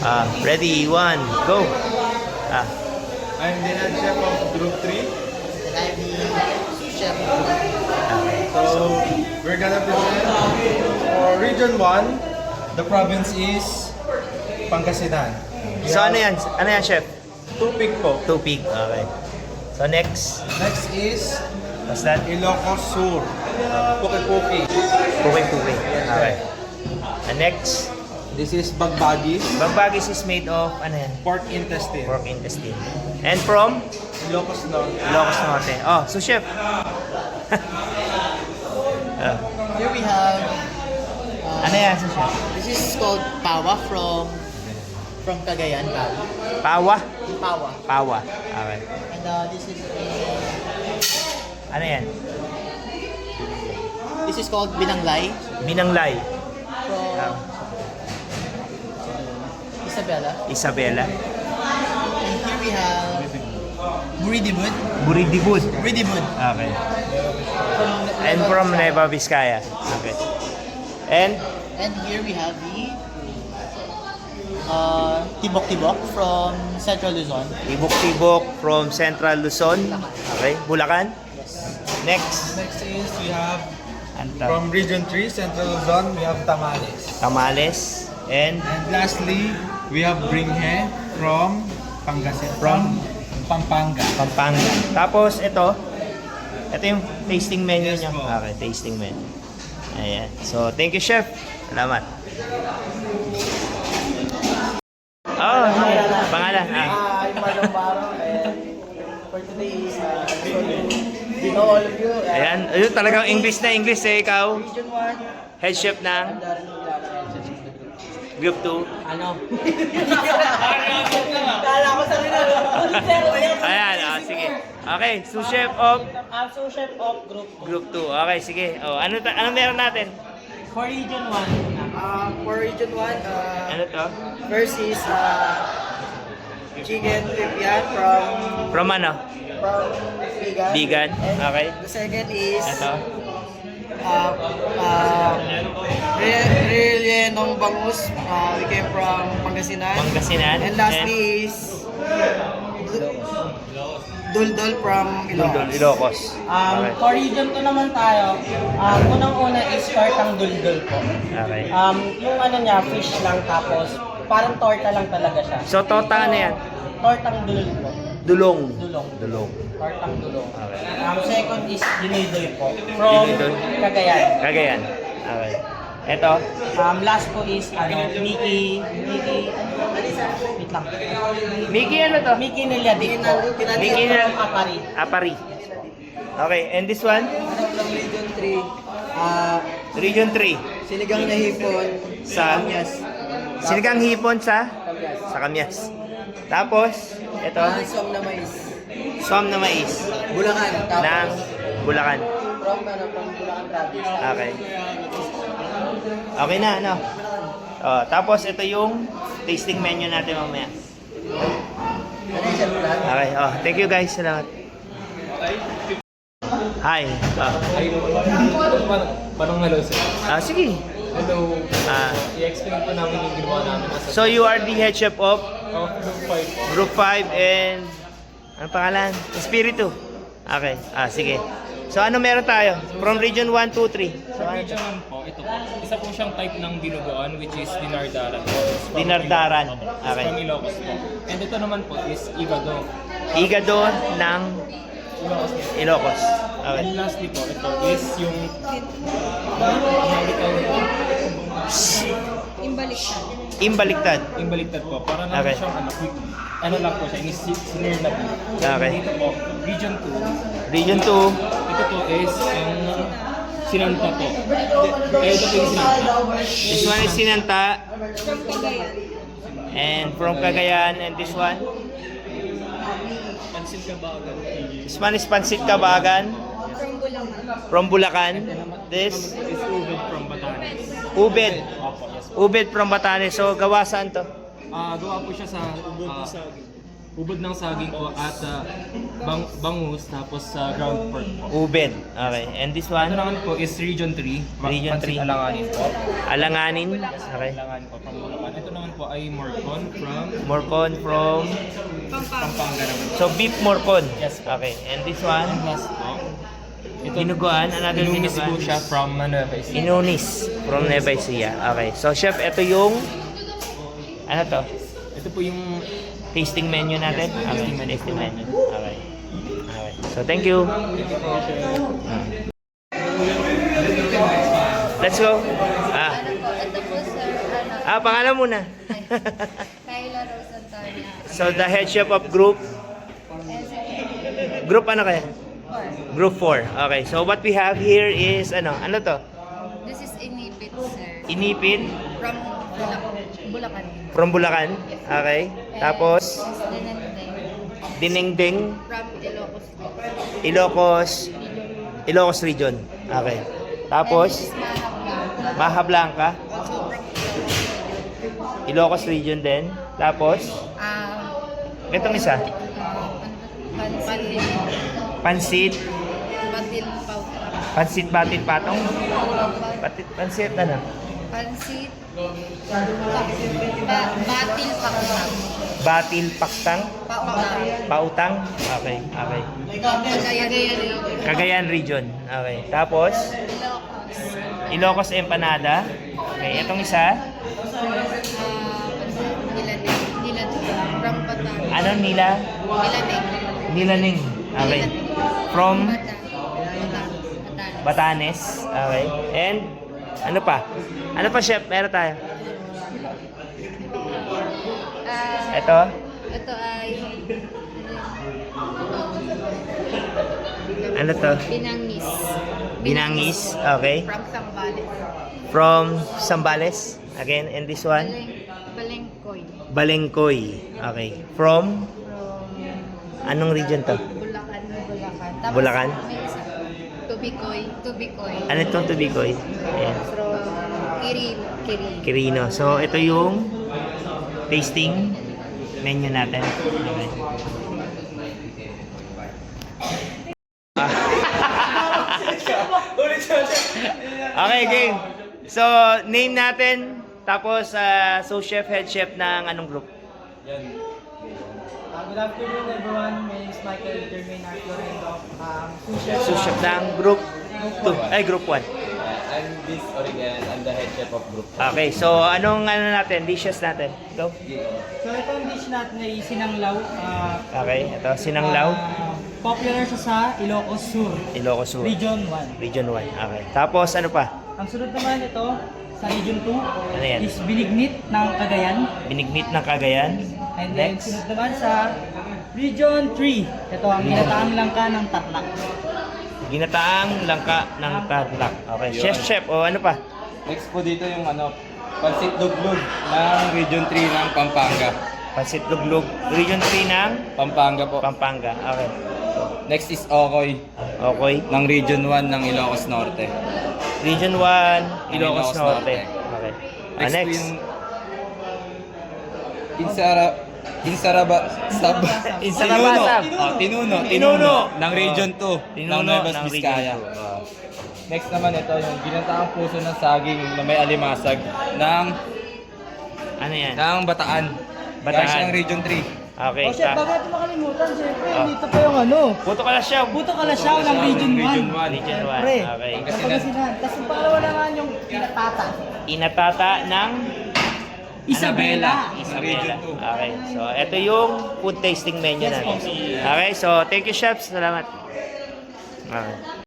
Ready, one, go. I'm the head chef of Group 3. And I'm the sous chef. So, we're gonna present for Region 1. The province is Pangasinan. So ano yan? Ano yan, chef? Tupig po. Tupig. Okay. So next. Next is What's that? Ilocos Sur. Puki-puki. Puwi-puwi. Okay. And next. This is Bagbagis. Bagbagis is made of, ano yan? Pork intestine. Pork intestine. And from? Ilocos Norte. Ilocos Norte. Oh, so chef. Here we have, Ano yan, so chef? this is called pawa from Cagayan Valley. Pawa? Pawa. Pawa. Okay. And this is Ano yan? this is called binanglay Binanglay. from Isabela. Isabela. And here we have buridibud. Buridibud. Buridibud. Okay. And from Nueva Vizcaya. Okay. And And here we have the tibok-tibok from Central Luzon. Tibok-tibok from Central Luzon. Okay. Bulacan. Next. Next is we have Anta. from Region 3, Central Luzon, we have Tamales. Tamales. And And lastly, we have Bringhe from Pangasinan. From Pampanga. Pampanga. Tapos ito yung tasting menu Yes niya. po. Okay, tasting menu. Ayan. So, thank you, chef. Salamat. Oh, pangalan. I'm Marlon Barro, and for today is you know all of you. Ayan. Ayun, talagang English na English eh. Ikaw, Region 1, head chef ng I'm Darren Villar. Group 2. Ano? Kala ko sa Ayan, sige. Okay, sous chef of I'm sous chef of Group Group 2. Okay, sige. Oh, ano meron natin? For Region 1, for Region 1, Ano to? first is chicken pipian From ano? Bigan. Bigan. And Okay. the second is Ito. Rellenong Bangus. We came from Pangasinan. Pangasinan. And lastly is Duldul from Dundol, Ilocos. Ilocos. Okay. For region 2 naman tayo, unang-una is tortang duldul po. Okay. Yung ano niya, fish lang tapos parang torta lang talaga siya. So, tota ano yan? Tortang dulul po. Dulong. Dulong. Dulong. Tortang dulong. Okay. Second is dinidoy po. From Dinidoy. Cagayan. Cagayan. Okay. Ito. Last po is Mickey, wait lang. Mickey ano to? Mickey Nilyadi po. Mickey From Nilyadi. Apari. Apari. Okay, and this one? From Region 3, Region 3. sinigang na hipon Sa? Kamyas. Sinigang hipon sa? Kamyas. Sa Kamyas. Tapos, ito. Som na mais. Som na mais. Bulacan. Ng Bulacan. From Bulacan province. Okay. Okay na, ano? Oh, tapos ito yung tasting menu natin mamaya. Ano yung saluran? Okay, oh, thank you guys. Salamat. Hi. Parang hello sir. Sige. Hello. Ah, I-explain po namin yung ginawa namin as so you are the head chef of Group 5. Group 5 and ano pangalan? Espiritu. Okay. Sige. So ano meron tayo? From region 1, 2, 3. So Sa ano region to? 1 po, ito po. Isa po siyang type ng dinuguan which is dinardaran. Dinardaran. Okay. Okay. From Ilocos po. And ito naman po is igado. Igado ng Ilocos po. Ilocos. Okay. And lastly po, ito is yung Imbaliktad. imbaliktad po. Para lang Okay. siyang quick. Ano lang po siya, sinir na po. Okay. Dito po, region 2. Region 2. Ito po is ang sinanta po. Kaya ito po yung sinanta. This one is Sinanta. And from Cagayan. And this one? Pansin ka ba agad? This one is Pansit Kabagan. From Bulacan. This? Is Ubed from Batanes. Ubed. Opo, yes. Ubed from Batanes. So gawa saan to? Gawa po siya sa ubod ng saging po at bangus, tapos ground pork po. Ubed. Okay. And this Ito one? naman po is Region 3. Region Pansit 3. Alanganin po. Alanganin. Okay. Alanganin po from Bulacan. Ito naman po ay morcon from Morcon from... Pampanga naman. So, beef morcon. Yes po. Okay. And this one? And last po, ito Dinuguan. Another Inumis dinuguan. po siya from Nueva Ecija. Inunis from Nueva Ecija. Okay. So, chef, ito yung... Ano to? Ito po yung Tasting menu natin? Yes, Okay. tasting menu. Tasting menu. Okay. Okay. So, thank you. Let's go. Ano po, ito po sir, ano, Pangalan muna. Kyla Rose Antonia. So, the head chef of group. Group ano kaya? Group 4. Okay. So, what we have here is, ano to? This is Inipit, sir. Inipin From Bulacan. from Bulacan. Okay. Tapos, Dinengdeng, From Ilocos. Ilocos Region. Okay. Tapos, And this is Maha Blanca, Also from Ilocos Region din. Tapos, itong isa, Pansit. Pansit, Batil Pauta. Pansit Batil Patong, Pansit ano? Pansit. Batil Pauta. Batil Paktang, Pauta. Pautang. Okay, okay. Cagayan. Cagayan Region. Okay. Tapos, Ilocos. Ilocos Empanada. Okay, itong isa, Nilaning. From Bataan. ano nila? Nilaning. Nilaning. Okay. From Bataan. Batanes. Okay. And, ano pa? Ano pa, chef? Meron tayo. Ito. Ito ay Ano to? Binangis. Binangis. Okay. From Sambales. From Sambales. Again, and this one? Balengkoy. Balengkoy. Okay. From? From Anong region to? Bulacan. Tapos Bulacan? may isa. Tubikoy. Ano itong Tubikoy? Ayan. From Quirino. So, ito yung tasting menu natin. Okay. Okay, game. So, name natin, tapos sous chef, head chef ng anong group? Good afternoon everyone. My name is Michael Jermaine Arclorendo. Sous chef ng group 2, group 1. I'm Biz Origen. I'm the head chef of Group. Okay, so anong natin, dishes natin? Go. So itong dish natin ay sinanglaw. Okay, ito, sinanglaw, Popular siya sa Ilocos Sur, Ilocos Sur, Region 1. Region 1. Okay. Tapos ano pa? Ang sunod naman ito sa Region 2 Ano yan? is Binignit ng Cagayan. Binignit ng Cagayan. And then Next. sunod naman sa Region 3. Ito ang ginataang langka ng Tarlac. Ginataang langka ng Tarlac. Okay. Chef, o ano pa? Next po dito yung Pansit Duglog ng Region 3 ng Pampanga. Pansit Luglug. Region 3 ng Pampanga po. Pampanga. Okay. Next is Okoy Okay. ng Region 1 ng Ilocos Norte. Region 1, Ilocos Ilocos Norte. Norte. Okay. Next, po Next. yung Insaraba Sab Insarabasab. Tinuno ng Region 2 ng Tinuno Nueva ng Vizcaya. Region 2. Oh. Next naman ito yung ginataang puso ng saging na may alimasag ng Ano yan? Bataan. Bataan. Guys, ng Region 3. Okay. O chef, bakit makalimutan? Siyempre, Ah. dito pa yung Puto ka na siya. Puto Kalasyaw ng Region 1. Region 1. Region 1. Siyempre. Okay. Pangasinan. Tapos yung pangalawa naman yung Pinatata. Inatata ng Isabela. Isabela. Okay. So, ito yung food tasting menu natin. Okay. So, thank you, chefs. Salamat. Okay.